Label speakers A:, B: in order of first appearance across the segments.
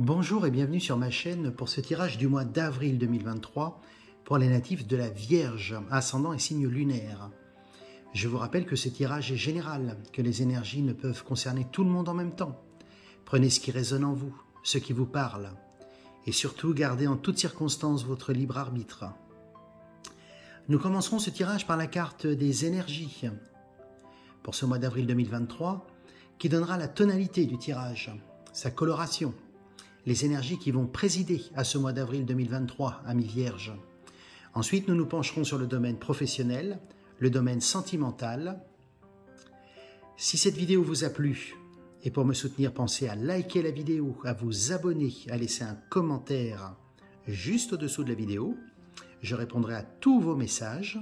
A: Bonjour et bienvenue sur ma chaîne pour ce tirage du mois d'avril 2023 pour les natifs de la Vierge, ascendant et signe lunaire. Je vous rappelle que ce tirage est général, que les énergies ne peuvent concerner tout le monde en même temps. Prenez ce qui résonne en vous, ce qui vous parle, et surtout gardez en toutes circonstances votre libre arbitre. Nous commencerons ce tirage par la carte des énergies pour ce mois d'avril 2023 qui donnera la tonalité du tirage, sa coloration, les énergies qui vont présider à ce mois d'avril 2023, amis Vierge. Ensuite, nous nous pencherons sur le domaine professionnel, le domaine sentimental. Si cette vidéo vous a plu, et pour me soutenir, pensez à liker la vidéo, à vous abonner, à laisser un commentaire juste au-dessous de la vidéo. Je répondrai à tous vos messages.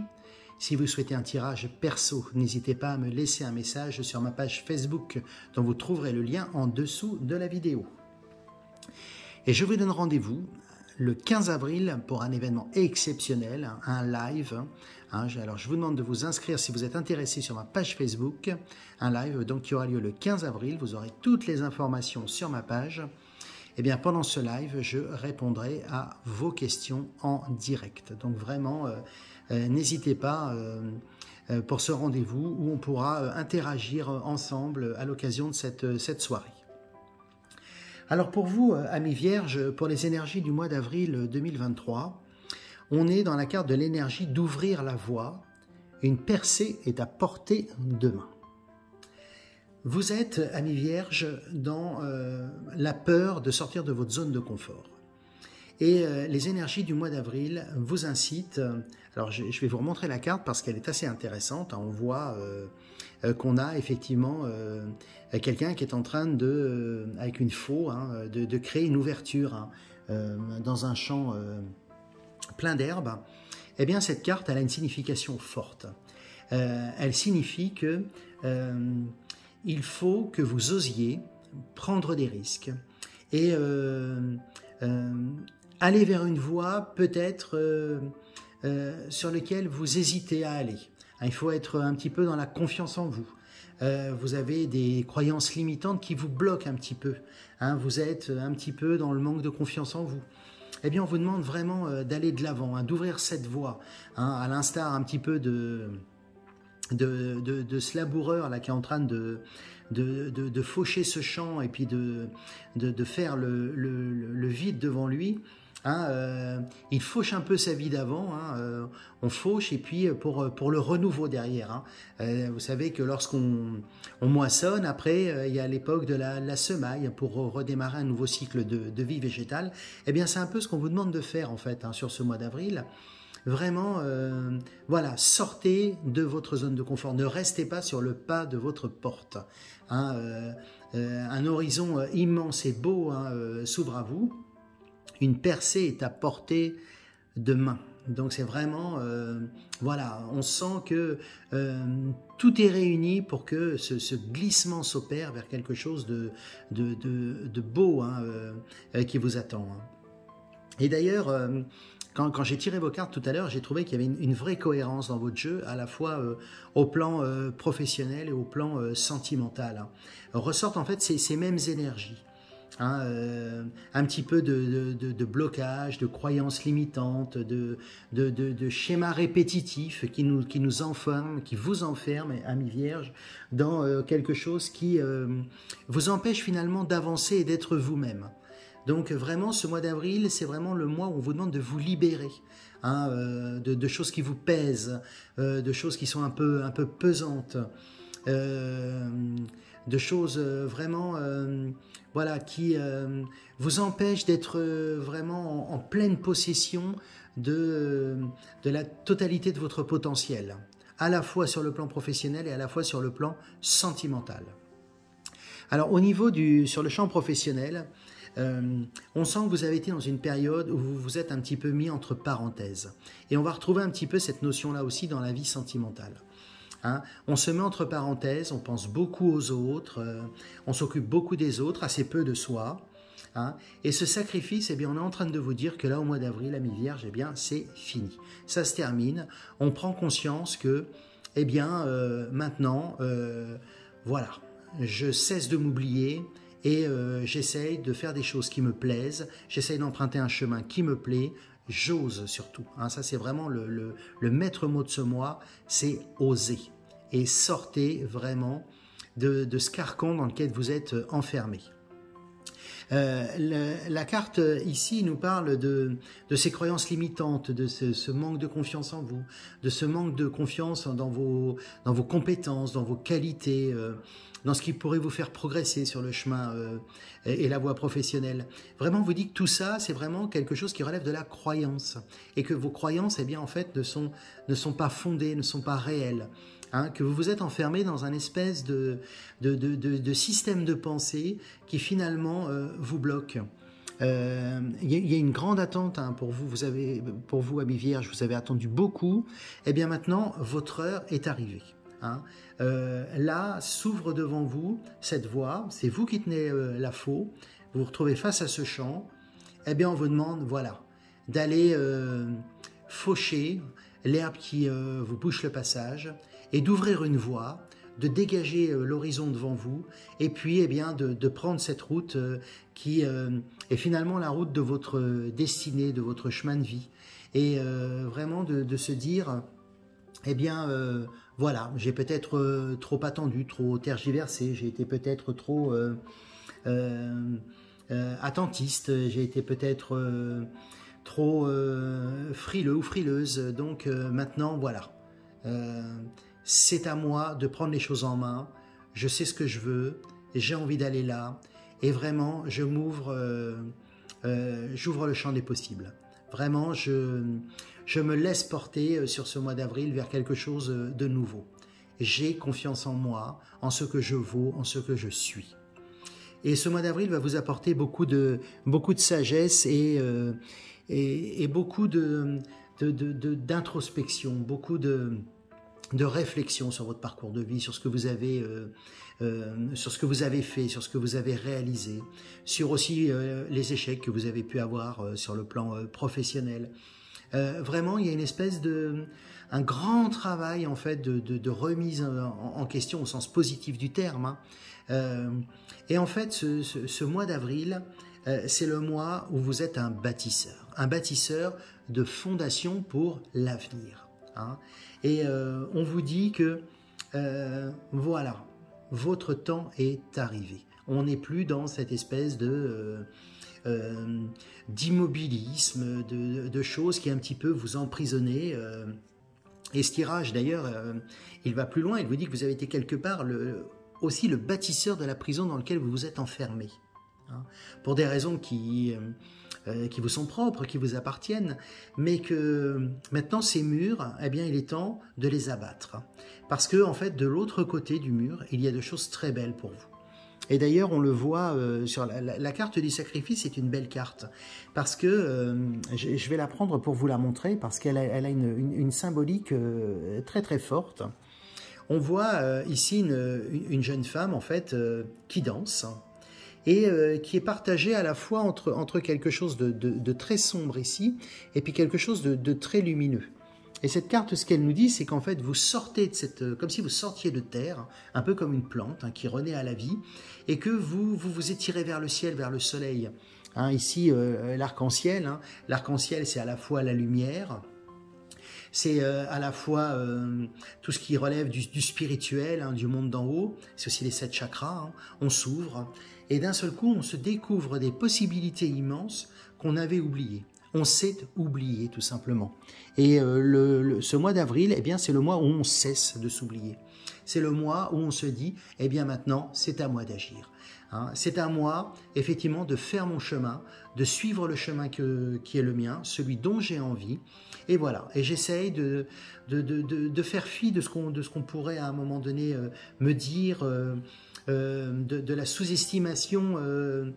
A: Si vous souhaitez un tirage perso, n'hésitez pas à me laisser un message sur ma page Facebook, dont vous trouverez le lien en dessous de la vidéo. Et je vous donne rendez-vous le 15 avril pour un événement exceptionnel, un live. Alors je vous demande de vous inscrire si vous êtes intéressé sur ma page Facebook. Un live donc qui aura lieu le 15 avril. Vous aurez toutes les informations sur ma page. Et bien pendant ce live, je répondrai à vos questions en direct. Donc vraiment, n'hésitez pas pour ce rendez-vous où on pourra interagir ensemble à l'occasion de cette soirée. Alors pour vous, amis Vierges, pour les énergies du mois d'avril 2023, on est dans la carte de l'énergie d'ouvrir la voie. Une percée est à portée de main. Vous êtes, amis Vierges, dans la peur de sortir de votre zone de confort. Et les énergies du mois d'avril vous incitent. Alors je vais vous remontrer la carte parce qu'elle est assez intéressante. On voit qu'on a effectivement quelqu'un qui est en train de, avec une faux, de créer une ouverture dans un champ plein d'herbe. Eh bien cette carte, elle a une signification forte. Elle signifie que il faut que vous osiez prendre des risques et aller vers une voie peut-être sur laquelle vous hésitez à aller. Il faut être un petit peu dans la confiance en vous. Vous avez des croyances limitantes qui vous bloquent un petit peu. Vous êtes un petit peu dans le manque de confiance en vous. Eh bien, on vous demande vraiment d'aller de l'avant, d'ouvrir cette voie, à l'instar un petit peu de ce laboureur là qui est en train de faucher ce champ et puis de faire le vide devant lui. Il fauche un peu sa vie d'avant, on fauche et puis pour le renouveau derrière. Vous savez que lorsqu'on moissonne, après il y a l'époque de la semaille pour redémarrer un nouveau cycle de vie végétale. Eh bien c'est un peu ce qu'on vous demande de faire en fait sur ce mois d'avril. Vraiment, voilà, sortez de votre zone de confort, ne restez pas sur le pas de votre porte. Un horizon immense et beau s'ouvre à vous. Une percée est à portée de main. Donc c'est vraiment, voilà, on sent que tout est réuni pour que ce glissement s'opère vers quelque chose de beau qui vous attend. Et d'ailleurs, quand j'ai tiré vos cartes tout à l'heure, j'ai trouvé qu'il y avait une vraie cohérence dans votre jeu, à la fois au plan professionnel et au plan sentimental. Ressortent en fait ces mêmes énergies. Un petit peu de blocage, de croyances limitantes, de schémas répétitifs qui nous enferment, qui vous enferment, amis Vierges, dans quelque chose qui vous empêche finalement d'avancer et d'être vous-même. Donc vraiment, ce mois d'avril, c'est vraiment le mois où on vous demande de vous libérer de choses qui vous pèsent, de choses qui sont un peu pesantes, de choses vraiment voilà, qui vous empêchent d'être vraiment en pleine possession de la totalité de votre potentiel, à la fois sur le plan professionnel et à la fois sur le plan sentimental. Alors au niveau sur le champ professionnel, on sent que vous avez été dans une période où vous vous êtes un petit peu mis entre parenthèses. Et on va retrouver un petit peu cette notion-là aussi dans la vie sentimentale. On se met entre parenthèses, on pense beaucoup aux autres, on s'occupe beaucoup des autres, assez peu de soi. Et ce sacrifice, eh bien, on est en train de vous dire que là, au mois d'avril, amis Vierges, eh bien, c'est fini. Ça se termine. On prend conscience que, eh bien, maintenant, voilà, je cesse de m'oublier et j'essaye de faire des choses qui me plaisent, j'essaye d'emprunter un chemin qui me plaît, j'ose surtout. Hein, ça c'est vraiment le maître mot de ce mois, c'est oser. Et sortez vraiment de ce carcan dans lequel vous êtes enfermé. La carte ici nous parle de ces croyances limitantes, de ce manque de confiance en vous, de ce manque de confiance dans vos compétences, dans vos qualités, dans ce qui pourrait vous faire progresser sur le chemin et la voie professionnelle. Vraiment, vous dit que tout ça, c'est vraiment quelque chose qui relève de la croyance et que vos croyances, eh bien, en fait, ne sont pas fondées, ne sont pas réelles. Hein, que vous vous êtes enfermé dans un espèce de système de pensée qui finalement vous bloque. Il y a une grande attente hein, pour vous, amis vierges, vous avez attendu beaucoup. Et bien maintenant, votre heure est arrivée. Hein. Là, s'ouvre devant vous cette voie, c'est vous qui tenez la faux, vous vous retrouvez face à ce champ. Eh bien, on vous demande, voilà, d'aller faucher l'herbe qui vous bouche le passage, et d'ouvrir une voie, de dégager l'horizon devant vous, et puis eh bien, de prendre cette route qui est finalement la route de votre destinée, de votre chemin de vie. Et vraiment de se dire, eh bien, voilà, j'ai peut-être trop attendu, trop tergiversé, j'ai été peut-être trop attentiste, j'ai été peut-être trop frileux ou frileuse, donc maintenant, voilà. C'est à moi de prendre les choses en main, je sais ce que je veux, j'ai envie d'aller là, et vraiment, j'ouvre le champ des possibles. Vraiment, je me laisse porter sur ce mois d'avril vers quelque chose de nouveau. J'ai confiance en moi, en ce que je vaux, en ce que je suis. Et ce mois d'avril va vous apporter beaucoup de sagesse et beaucoup d'introspection, beaucoup de réflexion sur votre parcours de vie, sur ce que vous avez fait, sur ce que vous avez réalisé, sur aussi les échecs que vous avez pu avoir sur le plan professionnel. Vraiment, il y a une espèce un grand travail en fait de remise en question au sens positif du terme. Hein. Et en fait, ce mois d'avril, c'est le mois où vous êtes un bâtisseur de fondation pour l'avenir. Hein. Et on vous dit que voilà, votre temps est arrivé. On n'est plus dans cette espèce d'immobilisme, de choses qui un petit peu vous emprisonnez. Et ce tirage d'ailleurs, il va plus loin, il vous dit que vous avez été quelque part aussi le bâtisseur de la prison dans laquelle vous vous êtes enfermé. Hein, pour des raisons qui vous sont propres, qui vous appartiennent, mais que maintenant ces murs, eh bien il est temps de les abattre. Parce que en fait, de l'autre côté du mur, il y a de choses très belles pour vous. Et d'ailleurs, on le voit sur la carte du sacrifice, c'est une belle carte. Parce que, je vais la prendre pour vous la montrer, parce qu'elle a une symbolique très très forte. On voit ici une jeune femme, en fait, qui danse, et qui est partagée à la fois entre quelque chose de très sombre ici, et puis quelque chose de très lumineux. Et cette carte, ce qu'elle nous dit, c'est qu'en fait, vous sortez de comme si vous sortiez de terre, un peu comme une plante hein, qui renaît à la vie, et que vous étirez vers le ciel, vers le soleil. Hein, ici, l'arc-en-ciel. Hein. L'arc-en-ciel, c'est à la fois la lumière, c'est à la fois tout ce qui relève du spirituel, hein, du monde d'en haut. C'est aussi les 7 chakras. Hein. On s'ouvre, et d'un seul coup, on se découvre des possibilités immenses qu'on avait oubliées. On s'est oublié tout simplement. Et ce mois d'avril, eh bien, c'est le mois où on cesse de s'oublier. C'est le mois où on se dit, eh bien maintenant, c'est à moi d'agir. Hein, c'est à moi, effectivement, de faire mon chemin, de suivre le chemin qui est le mien, celui dont j'ai envie. Et voilà. Et j'essaye de faire fi de ce qu'on pourrait à un moment donné me dire, de la sous-estimation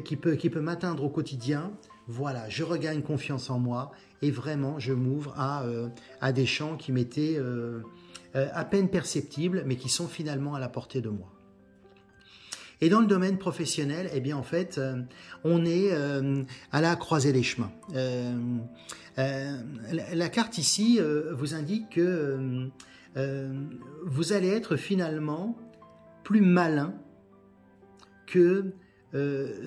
A: qui peut m'atteindre au quotidien. Voilà, je regagne confiance en moi et vraiment je m'ouvre à des champs qui m'étaient à peine perceptibles mais qui sont finalement à la portée de moi. Et dans le domaine professionnel, eh bien en fait, on est à la croisée des chemins. La carte ici vous indique que vous allez être finalement plus malin que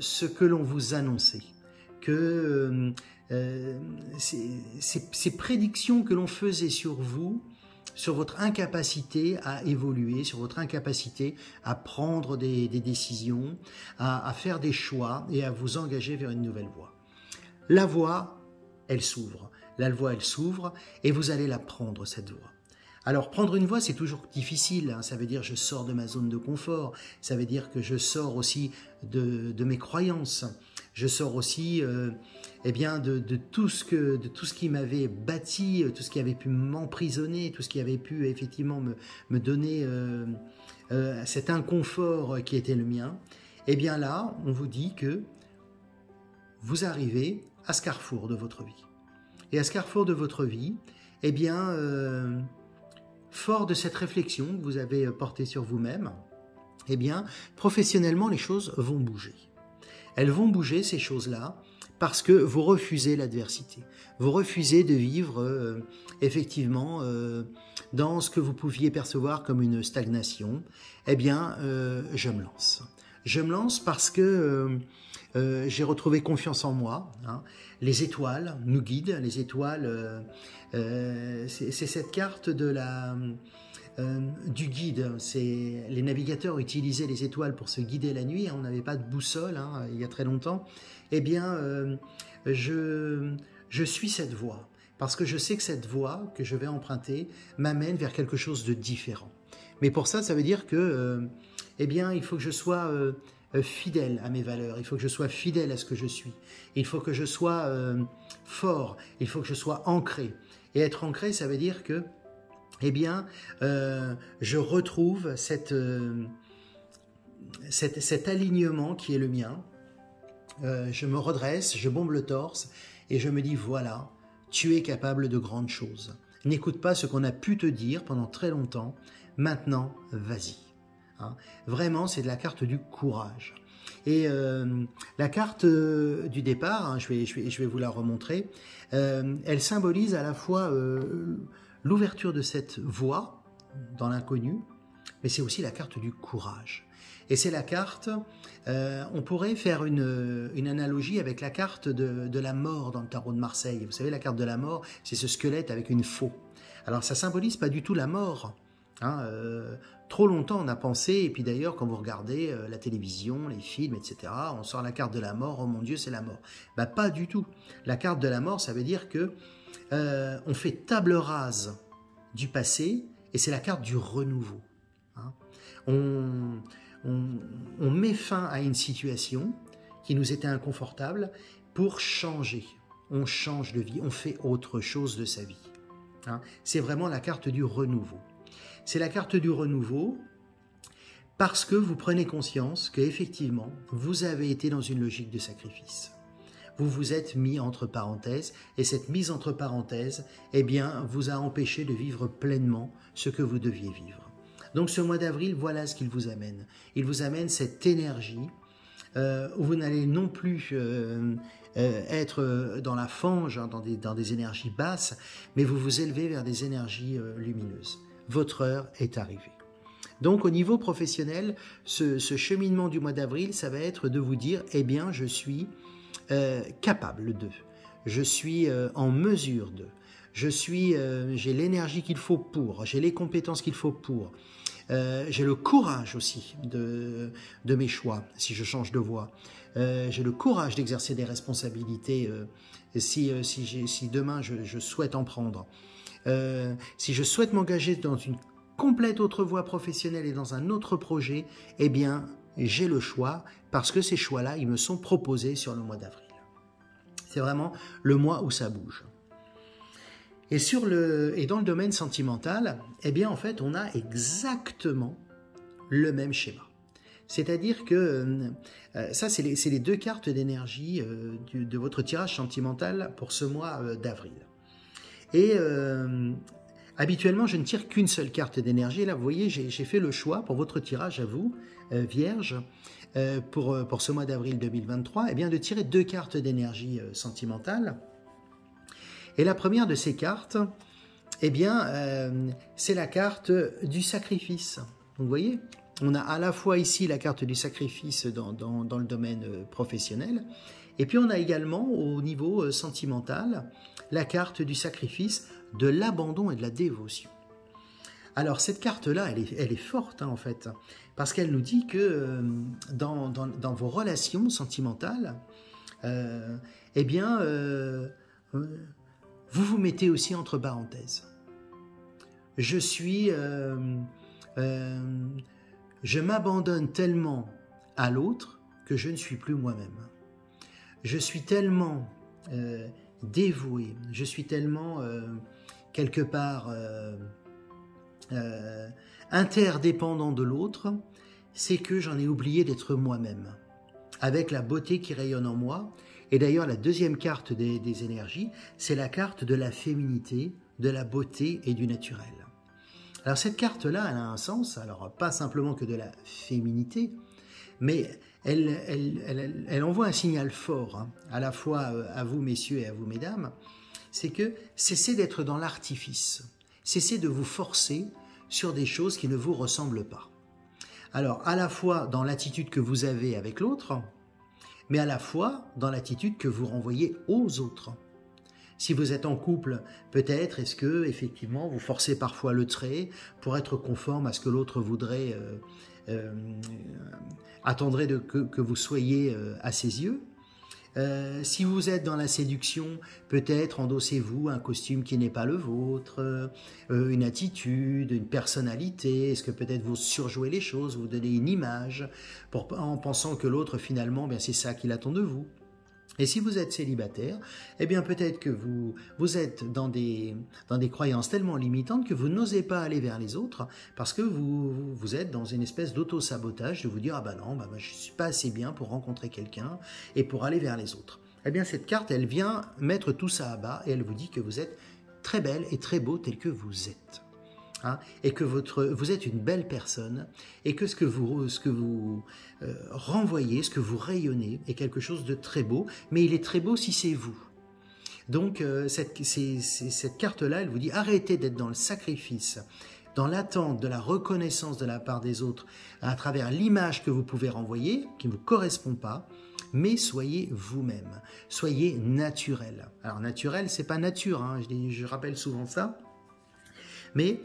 A: ce que l'on vous annonçait, que ces prédictions que l'on faisait sur vous, sur votre incapacité à évoluer, sur votre incapacité à prendre des décisions, à faire des choix et à vous engager vers une nouvelle voie. La voie, elle s'ouvre. La voie, elle s'ouvre et vous allez la prendre, cette voie. Alors, prendre une voie, c'est toujours difficile. Hein. Ça veut dire que je sors de ma zone de confort. Ça veut dire que je sors aussi de mes croyances. Je sors aussi eh bien, de tout ce qui m'avait bâti, tout ce qui avait pu m'emprisonner, tout ce qui avait pu effectivement me donner cet inconfort qui était le mien. Eh bien là, on vous dit que vous arrivez à ce carrefour de votre vie. Et à ce carrefour de votre vie, eh bien, fort de cette réflexion que vous avez portée sur vous-même, eh bien, professionnellement, les choses vont bouger. Elles vont bouger, ces choses-là, parce que vous refusez l'adversité. Vous refusez de vivre, effectivement, dans ce que vous pouviez percevoir comme une stagnation. Eh bien, je me lance. Je me lance parce que j'ai retrouvé confiance en moi. Hein. Les étoiles nous guident. Les étoiles, c'est cette carte de du guide. Les navigateurs utilisaient les étoiles pour se guider la nuit. On n'avait pas de boussole il y a très longtemps. Eh bien, je suis cette voie parce que je sais que cette voie que je vais emprunter m'amène vers quelque chose de différent. Mais pour ça, ça veut dire que, eh bien, il faut que je sois fidèle à mes valeurs. Il faut que je sois fidèle à ce que je suis. Il faut que je sois fort. Il faut que je sois ancré. Et être ancré, ça veut dire que, eh bien, je retrouve cet alignement qui est le mien. Je me redresse, je bombe le torse et je me dis voilà, tu es capable de grandes choses. N'écoute pas ce qu'on a pu te dire pendant très longtemps. Maintenant, vas-y. Hein. Vraiment, c'est de la carte du courage. Et la carte du départ, hein, je vais vous la remontrer, elle symbolise à la fois l'ouverture de cette voie dans l'inconnu, mais c'est aussi la carte du courage. Et c'est la carte, on pourrait faire une analogie avec la carte de la mort dans le tarot de Marseille. Vous savez, la carte de la mort, c'est ce squelette avec une faux. Alors ça symbolise pas du tout la mort. Hein, trop longtemps on a pensé, et puis d'ailleurs quand vous regardez la télévision, les films, etc., on sort la carte de la mort, oh mon Dieu c'est la mort. Bah pas du tout. La carte de la mort, ça veut dire que on fait table rase du passé, et c'est la carte du renouveau. Hein. On met fin à une situation qui nous était inconfortable pour changer. On change de vie, on fait autre chose de sa vie. Hein. C'est vraiment la carte du renouveau. C'est la carte du renouveau parce que vous prenez conscience qu'effectivement, vous avez été dans une logique de sacrifice. Vous vous êtes mis entre parenthèses et cette mise entre parenthèses, eh bien, vous a empêché de vivre pleinement ce que vous deviez vivre. Donc ce mois d'avril, voilà ce qu'il vous amène. Il vous amène cette énergie où vous n'allez non plus être dans la fange, hein, dans des énergies basses, mais vous vous élevez vers des énergies lumineuses. Votre heure est arrivée. Donc au niveau professionnel, ce cheminement du mois d'avril, ça va être de vous dire, eh bien je suis capable de, je suis en mesure de, j'ai l'énergie qu'il faut pour, j'ai les compétences qu'il faut pour, j'ai le courage aussi de mes choix si je change de voie, j'ai le courage d'exercer des responsabilités si demain je souhaite en prendre. Si je souhaite m'engager dans une complète autre voie professionnelle et dans un autre projet, eh bien, j'ai le choix parce que ces choix-là, ils me sont proposés sur le mois d'avril. C'est vraiment le mois où ça bouge. Et dans le domaine sentimental, eh bien, en fait, on a exactement le même schéma. C'est-à-dire que ça, c'est les deux cartes d'énergie de votre tirage sentimental pour ce mois d'avril. Et habituellement, je ne tire qu'une seule carte d'énergie. Là, vous voyez, j'ai fait le choix pour votre tirage à vous, Vierge, pour ce mois d'avril 2023, eh bien, de tirer deux cartes d'énergie sentimentale. Et la première de ces cartes, eh bien, c'est la carte du sacrifice. Donc, vous voyez, on a à la fois ici la carte du sacrifice dans le domaine professionnel, et puis on a également au niveau sentimental la carte du sacrifice, de l'abandon et de la dévotion. Alors cette carte-là, elle est forte en fait, parce qu'elle nous dit que dans vos relations sentimentales, eh bien, vous vous mettez aussi entre parenthèses. Je m'abandonne tellement à l'autre que je ne suis plus moi-même. Je suis tellement dévoué, je suis tellement quelque part interdépendant de l'autre, c'est que j'en ai oublié d'être moi-même, avec la beauté qui rayonne en moi. Et d'ailleurs, la deuxième carte des énergies, c'est la carte de la féminité, de la beauté et du naturel. Alors cette carte-là, elle a un sens, alors pas simplement que de la féminité, mais elle envoie un signal fort, hein, à la fois à vous messieurs et à vous mesdames, c'est que cessez d'être dans l'artifice, cessez de vous forcer sur des choses qui ne vous ressemblent pas. Alors à la fois dans l'attitude que vous avez avec l'autre, mais à la fois dans l'attitude que vous renvoyez aux autres. Si vous êtes en couple, peut-être est-ce que effectivement vous forcez parfois le trait pour être conforme à ce que l'autre voudrait, attendrait que vous soyez à ses yeux. Si vous êtes dans la séduction, peut-être endossez-vous un costume qui n'est pas le vôtre, une attitude, une personnalité. Est-ce que peut-être vous surjouez les choses, vous donnez une image en pensant que l'autre finalement, c'est ça qu'il attend de vous. Et si vous êtes célibataire, eh bien peut-être que vous êtes dans des croyances tellement limitantes que vous n'osez pas aller vers les autres parce que vous êtes dans une espèce d'auto-sabotage de vous dire « Ah ben non, je ne suis pas assez bien pour rencontrer quelqu'un et pour aller vers les autres. » Eh bien cette carte, elle vient mettre tout ça à bas et elle vous dit que vous êtes très belle et très beau tel que vous êtes. Hein, et que vous êtes une belle personne et que ce que vous renvoyez, ce que vous rayonnez est quelque chose de très beau, mais il est très beau si c'est vous. Donc cette carte-là, elle vous dit arrêtez d'être dans le sacrifice, dans l'attente de la reconnaissance de la part des autres à travers l'image que vous pouvez renvoyer, qui ne vous correspond pas, mais soyez vous-même, soyez naturel. Alors naturel, c'est pas nature, hein, je rappelle souvent ça, mais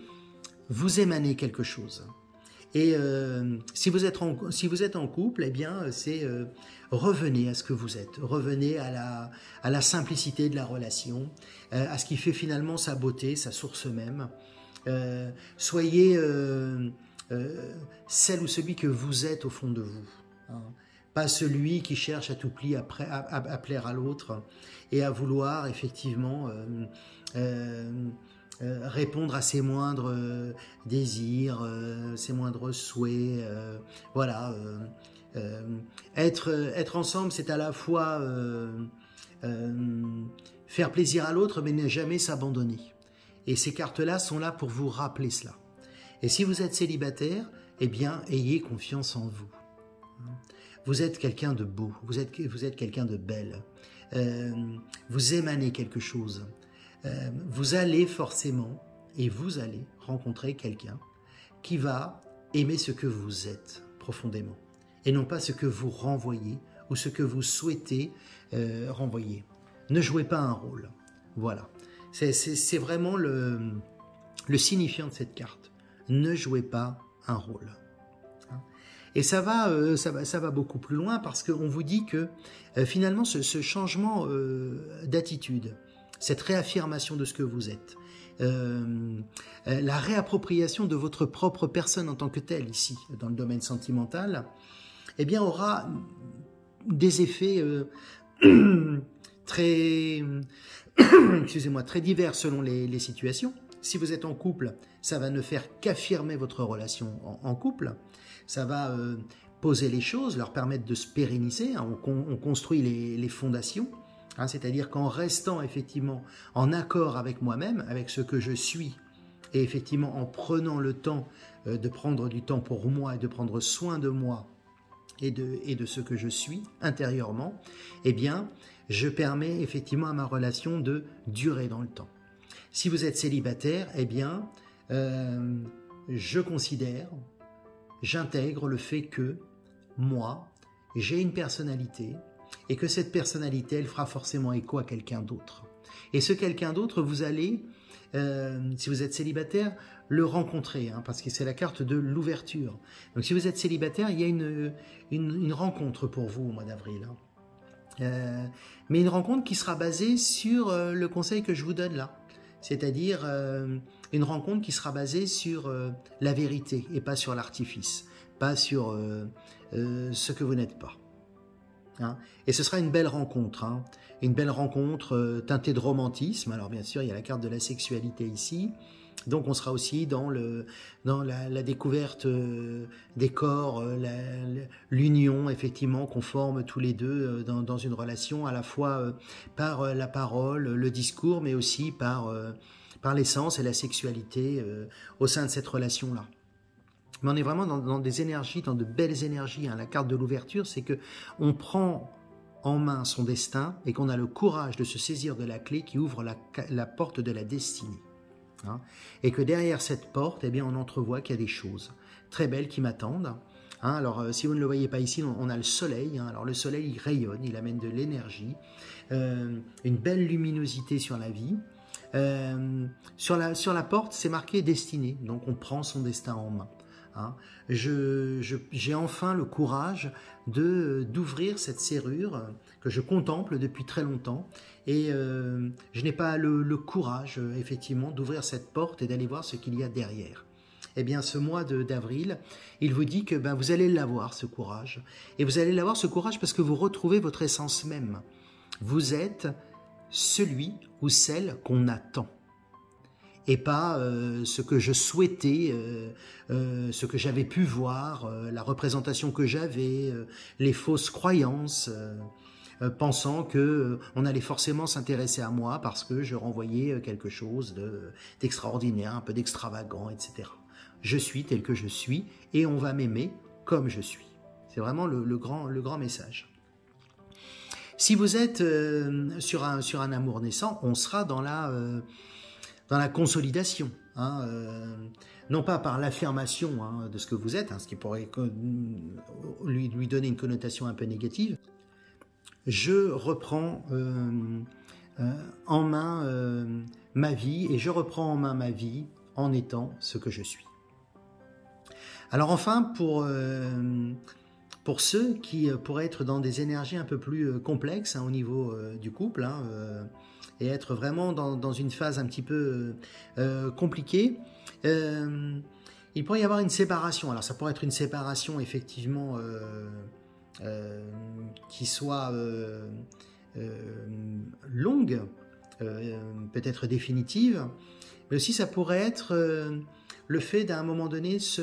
A: vous émanez quelque chose. Et si vous êtes en couple, eh bien, c'est revenez à ce que vous êtes. Revenez à la simplicité de la relation, à ce qui fait finalement sa beauté, sa source même. Soyez celle ou celui que vous êtes au fond de vous. Hein. Pas celui qui cherche à tout prix à plaire à l'autre et à vouloir effectivement répondre à ses moindres désirs, ses moindres souhaits, voilà. Être ensemble, c'est à la fois faire plaisir à l'autre, mais ne jamais s'abandonner. Et ces cartes-là sont là pour vous rappeler cela. Et si vous êtes célibataire, eh bien, ayez confiance en vous. Vous êtes quelqu'un de beau, vous êtes quelqu'un de belle. Vous émanez quelque chose. Vous allez forcément, et vous allez rencontrer quelqu'un qui va aimer ce que vous êtes profondément, et non pas ce que vous renvoyez ou ce que vous souhaitez renvoyer. Ne jouez pas un rôle. Voilà. C'est vraiment le signifiant de cette carte. Ne jouez pas un rôle. Et ça va beaucoup plus loin parce qu'on vous dit que finalement ce changement d'attitude, cette réaffirmation de ce que vous êtes, la réappropriation de votre propre personne en tant que telle ici, dans le domaine sentimental, eh bien aura des effets très, excusez-moi, très divers selon les situations. Si vous êtes en couple, ça va ne faire qu'affirmer votre relation en couple. Ça va poser les choses, leur permettre de se pérenniser. Hein, on construit les fondations. Hein, c'est-à-dire qu'en restant effectivement en accord avec moi-même, avec ce que je suis, et effectivement en prenant le temps de prendre du temps pour moi et de prendre soin de moi et de ce que je suis intérieurement, eh bien, je permets effectivement à ma relation de durer dans le temps. Si vous êtes célibataire, eh bien, je considère j'intègre le fait que moi, j'ai une personnalité et que cette personnalité, elle fera forcément écho à quelqu'un d'autre. Et ce quelqu'un d'autre, vous allez, si vous êtes célibataire, le rencontrer, hein, parce que c'est la carte de l'ouverture. Donc si vous êtes célibataire, il y a une rencontre pour vous au mois d'avril. Hein. Mais une rencontre qui sera basée sur le conseil que je vous donne là. C'est-à-dire une rencontre qui sera basée sur la vérité et pas sur l'artifice, pas sur ce que vous n'êtes pas. Hein. Et ce sera une belle rencontre, hein. Une belle rencontre teintée de romantisme. Alors bien sûr, il y a la carte de la sexualité ici. Donc on sera aussi dans la découverte des corps, l'union effectivement qu'on forme tous les deux dans une relation, à la fois par la parole, le discours, mais aussi par l'essence et la sexualité au sein de cette relation-là. Mais on est vraiment dans des énergies, dans de belles énergies. Hein. La carte de l'ouverture, c'est que on prend en main son destin et qu'on a le courage de se saisir de la clé qui ouvre la porte de la destinée. Hein. Et que derrière cette porte, eh bien, on entrevoit qu'il y a des choses très belles qui m'attendent. Hein. Alors, si vous ne le voyez pas ici, on a le soleil. Hein. Alors, le soleil, il rayonne, il amène de l'énergie, une belle luminosité sur la vie. Sur la porte, c'est marqué destinée. Donc, on prend son destin en main. Hein. J'ai enfin le courage d'ouvrir cette serrure que je contemple depuis très longtemps et je n'ai pas le courage effectivement d'ouvrir cette porte et d'aller voir ce qu'il y a derrière. Eh bien ce mois d'avril, il vous dit que vous allez l'avoir ce courage et vous allez l'avoir ce courage parce que vous retrouvez votre essence même. Vous êtes celui ou celle qu'on attend. Et pas ce que je souhaitais, ce que j'avais pu voir, la représentation que j'avais, les fausses croyances, pensant qu'on allait forcément s'intéresser à moi parce que je renvoyais quelque chose d'extraordinaire, un peu d'extravagant, etc. Je suis tel que je suis et on va m'aimer comme je suis. C'est vraiment le grand message. Si vous êtes sur un amour naissant, on sera dans la consolidation, hein, non pas par l'affirmation hein, de ce que vous êtes, hein, ce qui pourrait lui donner une connotation un peu négative. Je reprends en main ma vie et je reprends en main ma vie en étant ce que je suis. Alors enfin, pour ceux qui pourraient être dans des énergies un peu plus complexes hein, au niveau du couple, hein, et être vraiment dans une phase un petit peu compliquée, il pourrait y avoir une séparation. Alors ça pourrait être une séparation effectivement qui soit longue, peut-être définitive, mais aussi ça pourrait être le fait d'à un moment donné se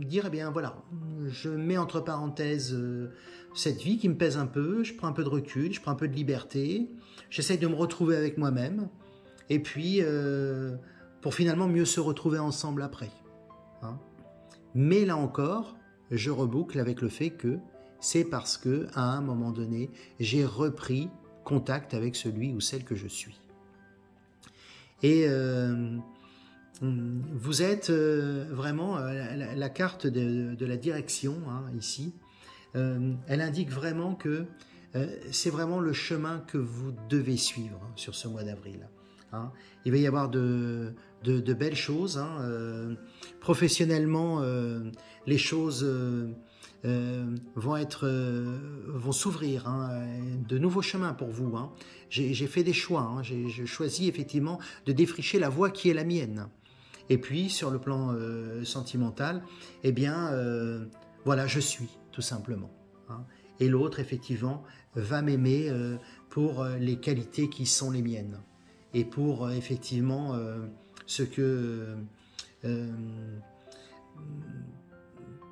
A: dire, eh bien voilà, je mets entre parenthèses cette vie qui me pèse un peu, je prends un peu de recul, je prends un peu de liberté, j'essaye de me retrouver avec moi-même, et puis pour finalement mieux se retrouver ensemble après. Hein. Mais là encore, je reboucle avec le fait que c'est parce que à un moment donné, j'ai repris contact avec celui ou celle que je suis. Et vous êtes vraiment la carte de la direction hein, ici. Elle indique vraiment que c'est vraiment le chemin que vous devez suivre hein, sur ce mois d'avril. Hein. Il va y avoir de belles choses. Hein. Professionnellement, les choses vont s'ouvrir, hein, de nouveaux chemins pour vous. Hein. J'ai fait des choix. Hein. J'ai choisi effectivement de défricher la voie qui est la mienne. Et puis sur le plan sentimental, eh bien, voilà, je suis tout simplement. Hein. Et l'autre, effectivement, va m'aimer pour les qualités qui sont les miennes. Et pour, effectivement, ce que...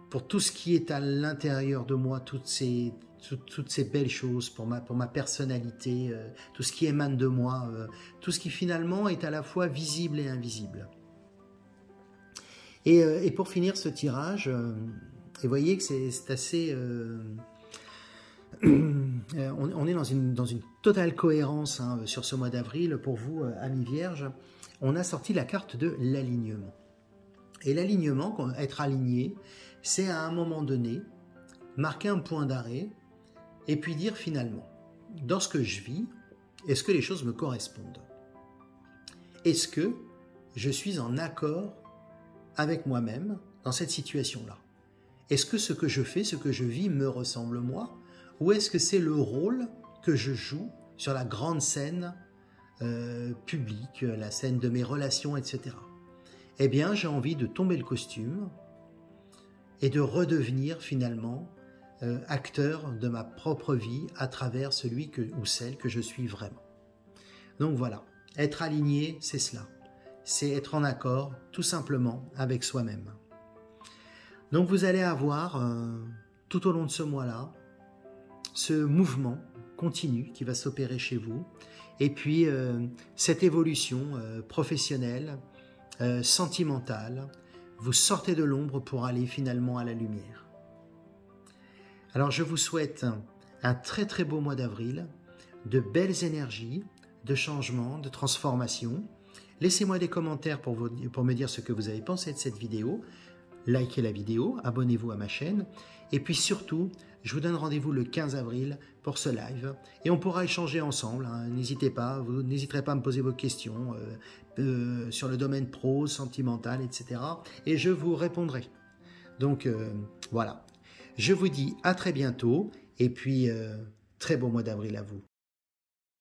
A: pour tout ce qui est à l'intérieur de moi, toutes ces belles choses, pour ma personnalité, tout ce qui émane de moi, tout ce qui finalement est à la fois visible et invisible. Et pour finir ce tirage, et vous voyez que c'est assez... on est dans une totale cohérence hein, sur ce mois d'avril. Pour vous, amis vierges, on a sorti la carte de l'alignement. Et l'alignement, être aligné, c'est à un moment donné, marquer un point d'arrêt et puis dire finalement, dans ce que je vis, est-ce que les choses me correspondent? Est-ce que je suis en accord avec moi-même dans cette situation-là? Est-ce que ce que je fais, ce que je vis me ressemble moi? Ou est-ce que c'est le rôle que je joue sur la grande scène publique, la scène de mes relations, etc. Eh bien, j'ai envie de tomber le costume et de redevenir finalement acteur de ma propre vie à travers celui ou celle que je suis vraiment. Donc voilà, être aligné, c'est cela. C'est être en accord tout simplement avec soi-même. Donc vous allez avoir tout au long de ce mois-là ce mouvement continu qui va s'opérer chez vous et puis cette évolution professionnelle, sentimentale, vous sortez de l'ombre pour aller finalement à la lumière. Alors je vous souhaite un très très beau mois d'avril, de belles énergies, de changements, de transformations. Laissez-moi des commentaires pour me dire ce que vous avez pensé de cette vidéo. Likez la vidéo, abonnez-vous à ma chaîne. Et puis surtout, je vous donne rendez-vous le 15 avril pour ce live. Et on pourra échanger ensemble. Hein. N'hésitez pas, vous n'hésiterez pas à me poser vos questions sur le domaine pro, sentimental, etc. Et je vous répondrai. Donc voilà. Je vous dis à très bientôt. Et puis très beau mois d'avril à vous.